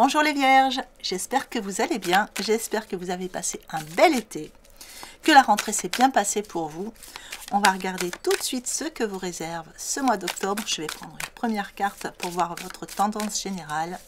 Bonjour les vierges, j'espère que vous allez bien, j'espère que vous avez passé un bel été, que la rentrée s'est bien passée pour vous. On va regarder tout de suite ce que vous réserve ce mois d'octobre. Je vais prendre une première carte pour voir votre tendance générale.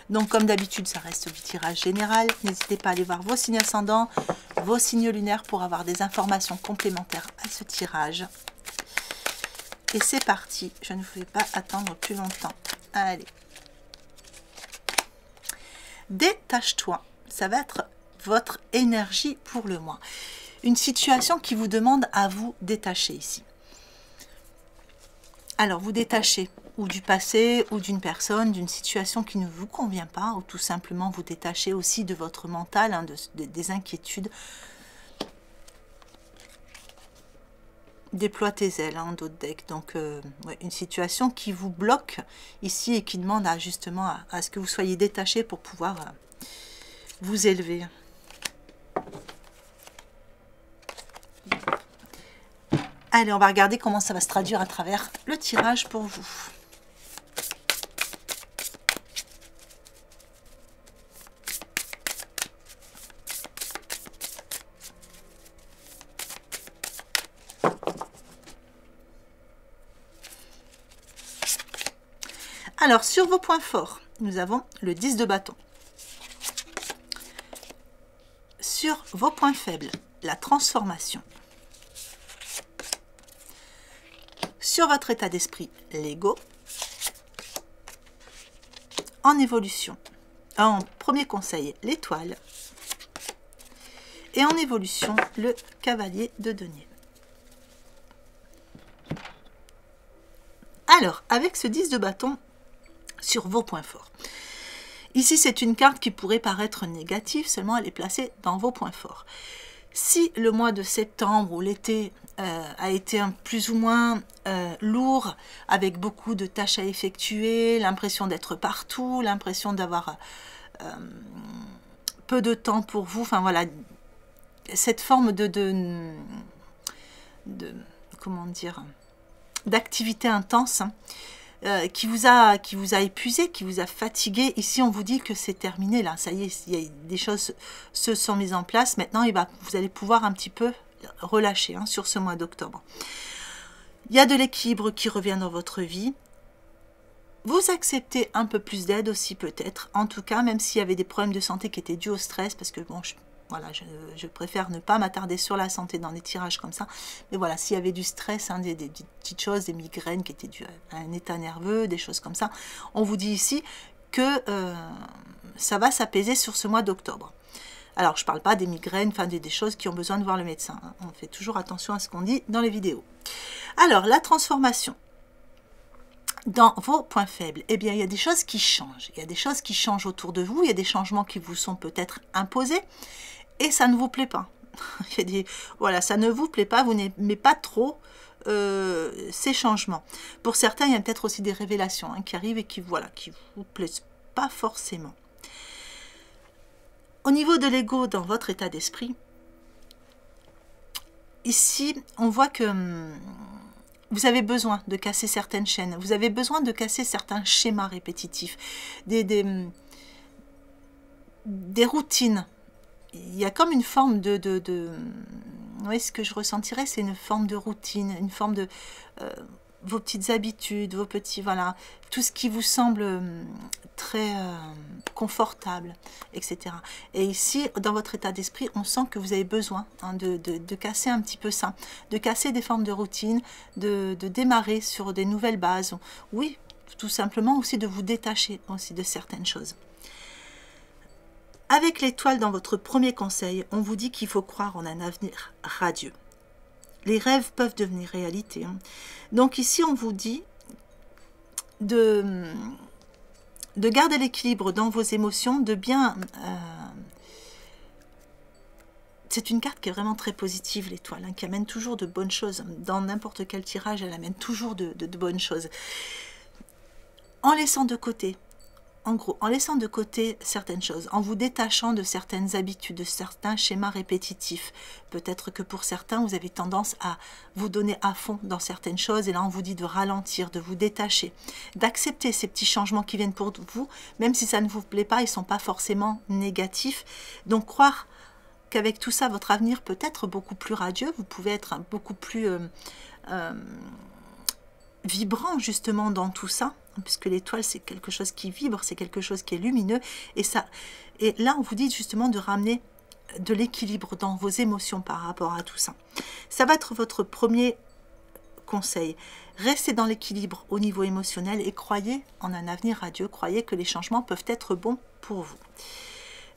Donc comme d'habitude, ça reste du tirage général. N'hésitez pas à aller voir vos signes ascendants, vos signes lunaires pour avoir des informations complémentaires à ce tirage. Et c'est parti, je ne vais pas attendre plus longtemps. Allez. Détache-toi, ça va être votre énergie pour le mois. Une situation qui vous demande à vous détacher ici. Alors, vous détachez ou du passé, ou d'une personne, d'une situation qui ne vous convient pas, ou tout simplement vous détachez aussi de votre mental, hein, des inquiétudes. Déploie tes ailes, hein, d'autres decks. Donc, ouais, une situation qui vous bloque ici et qui demande justement à ce que vous soyez détaché pour pouvoir vous élever. Allez, on va regarder comment ça va se traduire à travers le tirage pour vous. Alors, sur vos points forts, nous avons le 10 de bâton. Sur vos points faibles, la transformation. Sur votre état d'esprit, l'ego. En évolution, en premier conseil, l'étoile. Et en évolution, le cavalier de denier. Alors, avec ce 10 de bâton, sur vos points forts. Ici, c'est une carte qui pourrait paraître négative, seulement elle est placée dans vos points forts. Si le mois de septembre ou l'été a été plus ou moins lourd, avec beaucoup de tâches à effectuer, l'impression d'être partout, l'impression d'avoir peu de temps pour vous, enfin voilà, cette forme de comment dire, d'activité intense, hein, qui vous a épuisé, qui vous a fatigué. Ici, on vous dit que c'est terminé, là. Ça y est, il y a des choses se sont mises en place. Maintenant, vous allez pouvoir un petit peu relâcher, hein, sur ce mois d'octobre. Il y a de l'équilibre qui revient dans votre vie. Vous acceptez un peu plus d'aide aussi, peut-être. En tout cas, même s'il y avait des problèmes de santé qui étaient dus au stress, parce que, bon, voilà, je préfère ne pas m'attarder sur la santé dans des tirages comme ça. Mais voilà, s'il y avait du stress, hein, des petites choses, des migraines qui étaient dues à un état nerveux, des choses comme ça, on vous dit ici que ça va s'apaiser sur ce mois d'octobre. Alors, je ne parle pas des migraines, enfin des choses qui ont besoin de voir le médecin, hein. On fait toujours attention à ce qu'on dit dans les vidéos. Alors, la transformation. Dans vos points faibles, eh bien, il y a des choses qui changent. Il y a des choses qui changent autour de vous. Il y a des changements qui vous sont peut-être imposés. Et ça ne vous plaît pas. Il y a des, voilà, ça ne vous plaît pas, vous n'aimez pas trop ces changements. Pour certains, il y a peut-être aussi des révélations, hein, qui arrivent et qui vous plaisent pas forcément. Au niveau de l'ego dans votre état d'esprit, ici, on voit que vous avez besoin de casser certaines chaînes, vous avez besoin de casser certains schémas répétitifs, des routines. Il y a comme une forme oui, ce que je ressentirais, c'est une forme de routine, une forme de vos petites habitudes, vos petits, voilà, tout ce qui vous semble très confortable, etc. Et ici, dans votre état d'esprit, on sent que vous avez besoin, hein, de casser un petit peu ça, de casser des formes de routine, de démarrer sur des nouvelles bases. Oui, tout simplement aussi de vous détacher aussi de certaines choses. Avec l'étoile dans votre premier conseil, on vous dit qu'il faut croire en un avenir radieux. Les rêves peuvent devenir réalité, hein. Donc ici, on vous dit de garder l'équilibre dans vos émotions, de bien... c'est une carte qui est vraiment très positive, l'étoile, hein, qui amène toujours de bonnes choses. Dans n'importe quel tirage, elle amène toujours de bonnes choses. En laissant de côté en gros, en laissant de côté certaines choses, en vous détachant de certaines habitudes, de certains schémas répétitifs. Peut-être que pour certains, vous avez tendance à vous donner à fond dans certaines choses, et là on vous dit de ralentir, de vous détacher, d'accepter ces petits changements qui viennent pour vous, même si ça ne vous plaît pas, ils ne sont pas forcément négatifs. Donc croire qu'avec tout ça, votre avenir peut être beaucoup plus radieux, vous pouvez être beaucoup plus vibrant justement dans tout ça, puisque l'étoile c'est quelque chose qui vibre, c'est quelque chose qui est lumineux, et là on vous dit justement de ramener de l'équilibre dans vos émotions par rapport à tout ça. Ça va être votre premier conseil. Restez dans l'équilibre au niveau émotionnel et croyez en un avenir radieux, croyez que les changements peuvent être bons pour vous.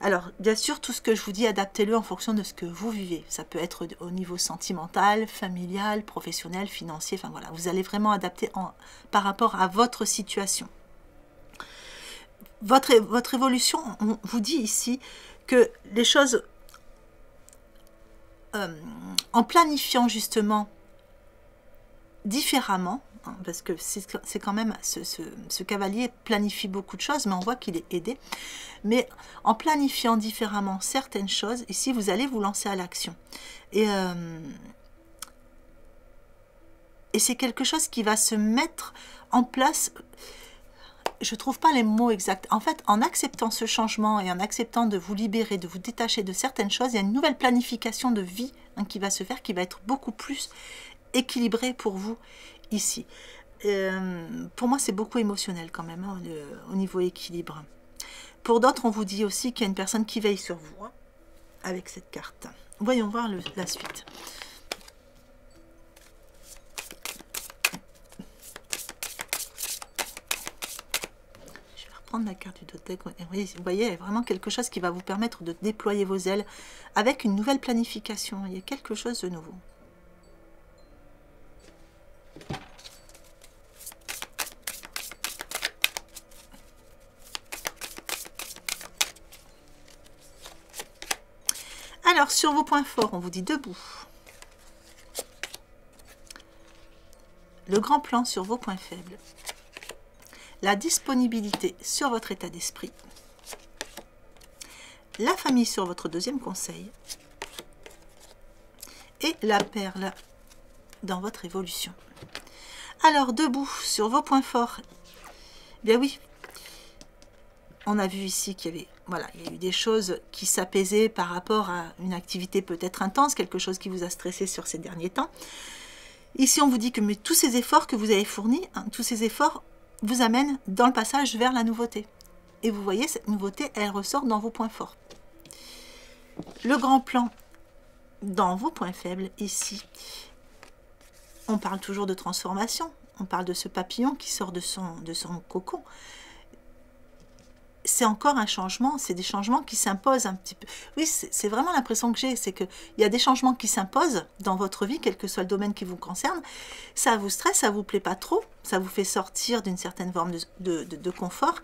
Alors, bien sûr, tout ce que je vous dis, adaptez-le en fonction de ce que vous vivez. Ça peut être au niveau sentimental, familial, professionnel, financier, enfin voilà. Vous allez vraiment adapter par rapport à votre situation. Votre évolution, on vous dit ici que les choses, en planifiant justement différemment, parce que c'est quand même, ce cavalier planifie beaucoup de choses, mais on voit qu'il est aidé. Mais en planifiant différemment certaines choses, ici, vous allez vous lancer à l'action. Et c'est quelque chose qui va se mettre en place. Je ne trouve pas les mots exacts. En fait, en acceptant ce changement et en acceptant de vous libérer, de vous détacher de certaines choses, il y a une nouvelle planification de vie qui va se faire, qui va être beaucoup plus équilibrée pour vous ici. Pour moi, c'est beaucoup émotionnel quand même, hein, au niveau équilibre. Pour d'autres, on vous dit aussi qu'il y a une personne qui veille sur vous, hein, avec cette carte. Voyons voir la suite. Je vais reprendre la carte du Dotec. Vous voyez, il y a vraiment quelque chose qui va vous permettre de déployer vos ailes avec une nouvelle planification. Il y a quelque chose de nouveau. Alors, sur vos points forts, on vous dit debout. Le grand plan sur vos points faibles. La disponibilité sur votre état d'esprit. La famille sur votre deuxième conseil. Et la perle dans votre évolution. Alors, debout sur vos points forts. Bien oui, on a vu ici qu'il y avait... Voilà, il y a eu des choses qui s'apaisaient par rapport à une activité peut-être intense, quelque chose qui vous a stressé sur ces derniers temps. Ici, on vous dit que mais tous ces efforts que vous avez fournis, hein, tous ces efforts vous amènent dans le passage vers la nouveauté. Et vous voyez, cette nouveauté, elle ressort dans vos points forts. Le grand plan dans vos points faibles, ici, on parle toujours de transformation. On parle de ce papillon qui sort de son cocon. C'est encore un changement, c'est des changements qui s'imposent un petit peu. Oui, c'est vraiment l'impression que j'ai, c'est qu'il y a des changements qui s'imposent dans votre vie, quel que soit le domaine qui vous concerne. Ça vous stresse, ça vous plaît pas trop, ça vous fait sortir d'une certaine forme de confort.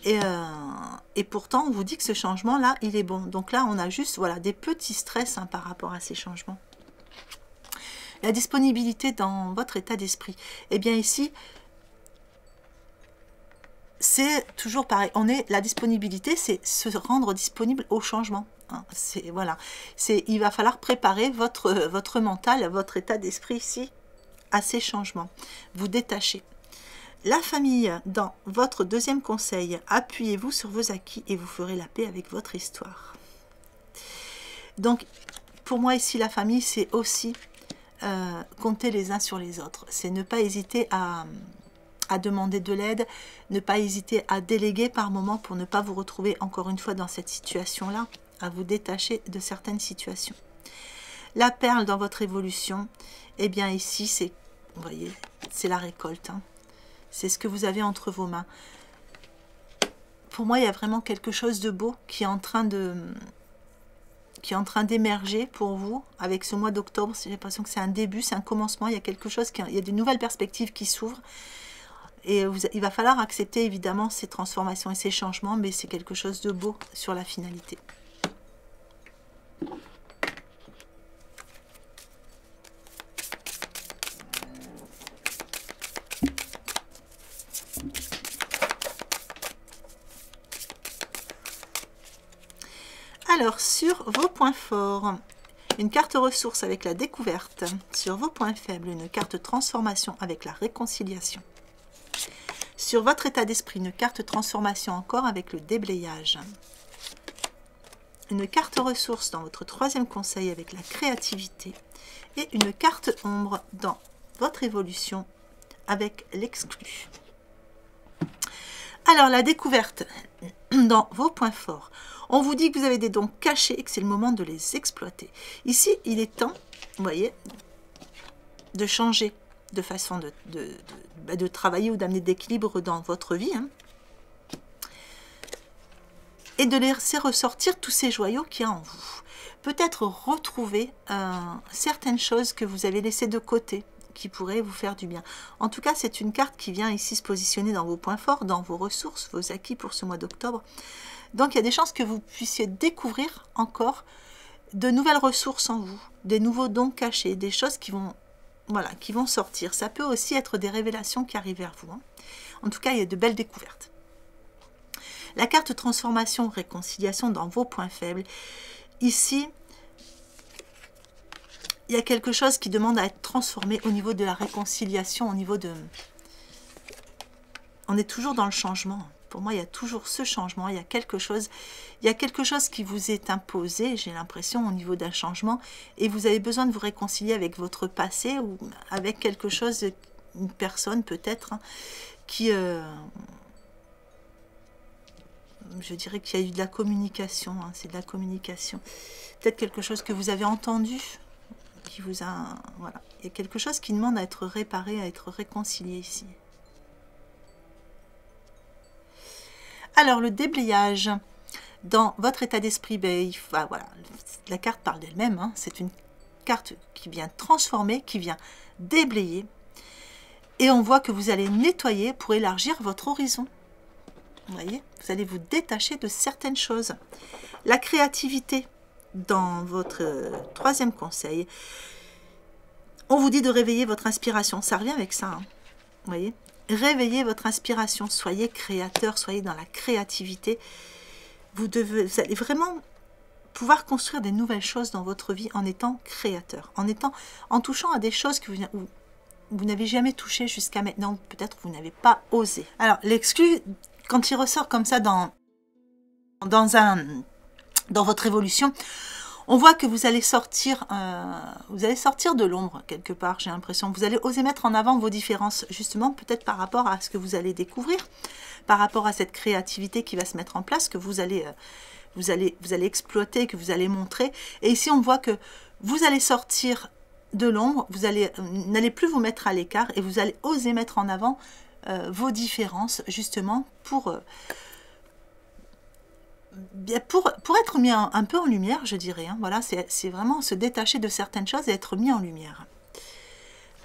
Et pourtant, on vous dit que ce changement-là, il est bon. Donc là, on a juste voilà, des petits stress par rapport à ces changements. La disponibilité dans votre état d'esprit. Eh bien ici... c'est toujours pareil. La disponibilité, c'est se rendre disponible au changement. Hein. Voilà. Il va falloir préparer votre mental, votre état d'esprit ici à ces changements. Vous détachez. La famille, dans votre deuxième conseil, appuyez-vous sur vos acquis et vous ferez la paix avec votre histoire. Donc, pour moi ici, la famille, c'est aussi compter les uns sur les autres. C'est ne pas hésiter à demander de l'aide, ne pas hésiter à déléguer par moment pour ne pas vous retrouver encore une fois dans cette situation-là, à vous détacher de certaines situations. La perle dans votre évolution, eh bien ici, c'est, vous voyez, c'est la récolte. Hein. C'est ce que vous avez entre vos mains. Pour moi, il y a vraiment quelque chose de beau qui est en train d'émerger pour vous avec ce mois d'octobre. J'ai l'impression que c'est un début, c'est un commencement. Il y a quelque chose, il y a de nouvelles perspectives qui s'ouvrent. Et il va falloir accepter évidemment ces transformations et ces changements, mais c'est quelque chose de beau sur la finalité. Alors, sur vos points forts, une carte ressource avec la découverte. Sur vos points faibles, une carte transformation avec la réconciliation. Sur votre état d'esprit, une carte transformation encore avec le déblayage. Une carte ressource dans votre troisième conseil avec la créativité. Et une carte ombre dans votre évolution avec l'exclu. Alors, la découverte dans vos points forts. On vous dit que vous avez des dons cachés et que c'est le moment de les exploiter. Ici, il est temps, vous voyez, de changer de façon de travailler ou d'amener de l'équilibre dans votre vie. Hein, et de laisser ressortir tous ces joyaux qu'il y a en vous. Peut-être retrouver certaines choses que vous avez laissées de côté, qui pourraient vous faire du bien. En tout cas, c'est une carte qui vient ici se positionner dans vos points forts, dans vos ressources, vos acquis pour ce mois d'octobre. Donc, il y a des chances que vous puissiez découvrir encore de nouvelles ressources en vous, des nouveaux dons cachés, des choses qui vont, voilà, qui vont sortir. Ça peut aussi être des révélations qui arrivent vers vous. Hein. En tout cas, il y a de belles découvertes. La carte transformation, réconciliation dans vos points faibles. Ici, il y a quelque chose qui demande à être transformé au niveau de la réconciliation, au niveau de... On est toujours dans le changement. Pour moi, il y a toujours ce changement. Il y a quelque chose qui vous est imposé, j'ai l'impression, au niveau d'un changement. Et vous avez besoin de vous réconcilier avec votre passé ou avec quelque chose, une personne peut-être, hein, qui... je dirais qu'il y a eu de la communication, hein, c'est de la communication. Peut-être quelque chose que vous avez entendu, qui vous a... Voilà. Il y a quelque chose qui demande à être réparé, à être réconcilié ici. Alors, le déblayage dans votre état d'esprit, ben, voilà, la carte parle d'elle-même, hein, c'est une carte qui vient transformer, qui vient déblayer. Et on voit que vous allez nettoyer pour élargir votre horizon. Vous voyez, vous allez vous détacher de certaines choses. La créativité, dans votre troisième conseil, on vous dit de réveiller votre inspiration. Ça revient avec ça, hein, vous voyez. Réveillez votre inspiration, soyez créateur, soyez dans la créativité. Vous allez vraiment pouvoir construire des nouvelles choses dans votre vie en étant créateur, en touchant à des choses que vous n'avez jamais touchées jusqu'à maintenant, peut-être vous n'avez pas osé. Alors, l'exclu, quand il ressort comme ça dans votre évolution, on voit que vous allez sortir de l'ombre quelque part, j'ai l'impression. Vous allez oser mettre en avant vos différences, justement, peut-être par rapport à ce que vous allez découvrir, par rapport à cette créativité qui va se mettre en place, que vous allez exploiter, que vous allez montrer. Et ici, on voit que vous allez sortir de l'ombre, vous n'allez plus vous mettre à l'écart et vous allez oser mettre en avant vos différences, justement, pour être mis un peu en lumière, je dirais. Hein. Voilà, c'est vraiment se détacher de certaines choses et être mis en lumière.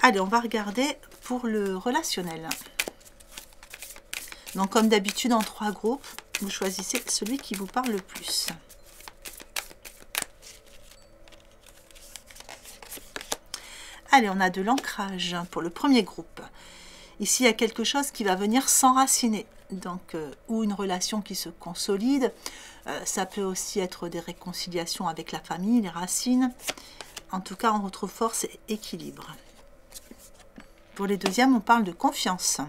Allez, on va regarder pour le relationnel. Donc, comme d'habitude, en 3 groupes, vous choisissez celui qui vous parle le plus. Allez, on a de l'ancrage pour le premier groupe. Ici, il y a quelque chose qui va venir s'enraciner. Donc, ou une relation qui se consolide. Ça peut aussi être des réconciliations avec la famille, les racines. En tout cas, on retrouve force et équilibre. Pour les deuxièmes, on parle de confiance.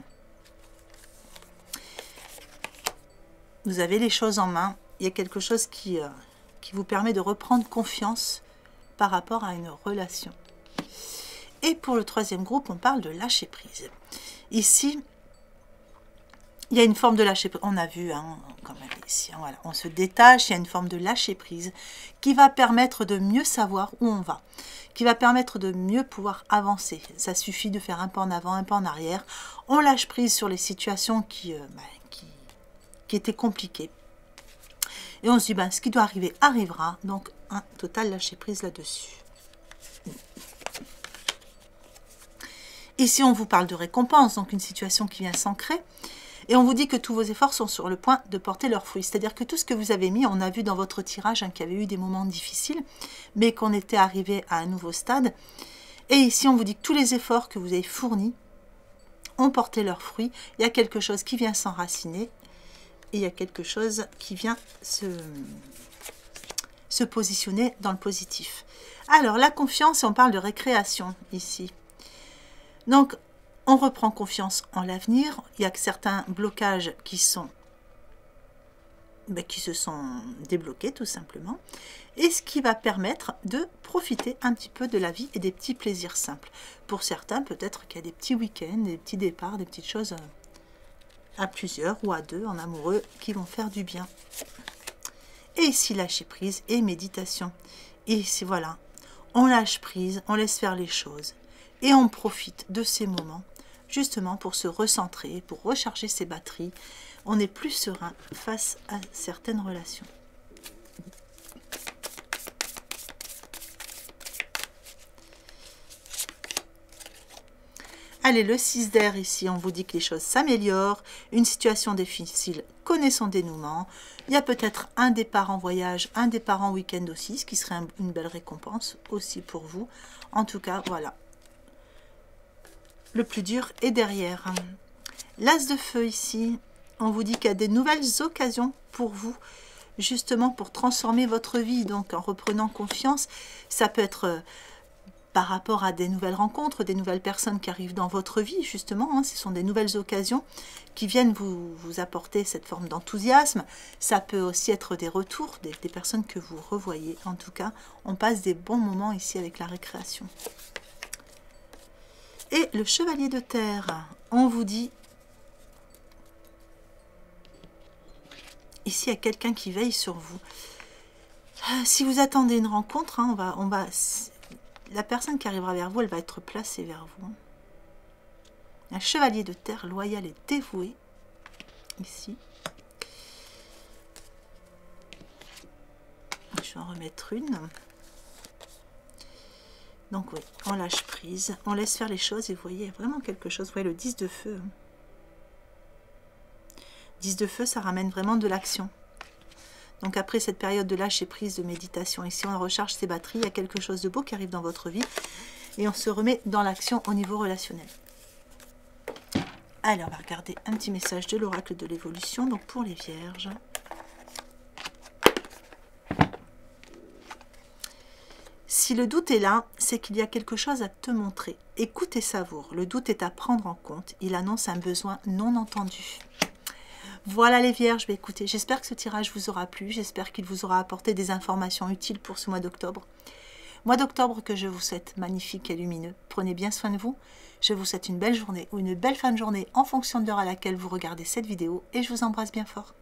Vous avez les choses en main. Il y a quelque chose qui vous permet de reprendre confiance par rapport à une relation. Et pour le troisième groupe, on parle de lâcher prise. Ici, il y a une forme de lâcher prise. On a vu, hein, quand même ici, hein, voilà, on se détache, il y a une forme de lâcher prise qui va permettre de mieux savoir où on va, qui va permettre de mieux pouvoir avancer. Ça suffit de faire un pas en avant, un pas en arrière. On lâche prise sur les situations qui étaient compliquées. Et on se dit, ben, ce qui doit arriver arrivera. Donc, un total lâcher prise là-dessus. Ici, on vous parle de récompense, donc une situation qui vient s'ancrer. Et on vous dit que tous vos efforts sont sur le point de porter leurs fruits. C'est-à-dire que tout ce que vous avez mis, on a vu dans votre tirage hein, qu'il y avait eu des moments difficiles, mais qu'on était arrivé à un nouveau stade. Et ici, on vous dit que tous les efforts que vous avez fournis ont porté leurs fruits. Il y a quelque chose qui vient s'enraciner et il y a quelque chose qui vient se positionner dans le positif. Alors, la confiance, on parle de récréation ici. Donc, on reprend confiance en l'avenir. Il y a que certains blocages qui se sont débloqués tout simplement. Et ce qui va permettre de profiter un petit peu de la vie et des petits plaisirs simples. Pour certains, peut-être qu'il y a des petits week-ends, des petits départs, des petites choses à plusieurs ou à deux en amoureux qui vont faire du bien. Et ici, lâcher prise et méditation. Et ici, voilà, on lâche prise, on laisse faire les choses. Et on profite de ces moments, justement pour se recentrer, pour recharger ses batteries. On est plus serein face à certaines relations. Allez, le 6 d'air ici, on vous dit que les choses s'améliorent. Une situation difficile connaît son dénouement. Il y a peut-être un départ en voyage, un départ en week-end aussi, ce qui serait une belle récompense aussi pour vous. En tout cas, voilà. Le plus dur est derrière. L'as de feu ici, on vous dit qu'il y a des nouvelles occasions pour vous, justement pour transformer votre vie. Donc en reprenant confiance, ça peut être par rapport à des nouvelles rencontres, des nouvelles personnes qui arrivent dans votre vie, justement. Ce sont des nouvelles occasions qui viennent vous apporter cette forme d'enthousiasme. Ça peut aussi être des retours, des personnes que vous revoyez. En tout cas, on passe des bons moments ici avec la récréation. Et le chevalier de terre, on vous dit, ici il y a quelqu'un qui veille sur vous. Si vous attendez une rencontre, la personne qui arrivera vers vous, elle va être placée vers vous. Un chevalier de terre loyal et dévoué, ici. Je vais en remettre une. Donc oui, on lâche prise, on laisse faire les choses et vous voyez vraiment quelque chose. Vous voyez le 10 de feu. 10 de feu, ça ramène vraiment de l'action. Donc après cette période de lâcher prise, de méditation, ici on recharge ses batteries, il y a quelque chose de beau qui arrive dans votre vie et on se remet dans l'action au niveau relationnel. Allez, on va regarder un petit message de l'oracle de l'évolution, donc pour les vierges. Si le doute est là, c'est qu'il y a quelque chose à te montrer. Écoute et savoure. Le doute est à prendre en compte. Il annonce un besoin non entendu. Voilà les vierges. Écoutez, j'espère que ce tirage vous aura plu. J'espère qu'il vous aura apporté des informations utiles pour ce mois d'octobre. Mois d'octobre que je vous souhaite magnifique et lumineux. Prenez bien soin de vous. Je vous souhaite une belle journée ou une belle fin de journée en fonction de l'heure à laquelle vous regardez cette vidéo. Et je vous embrasse bien fort.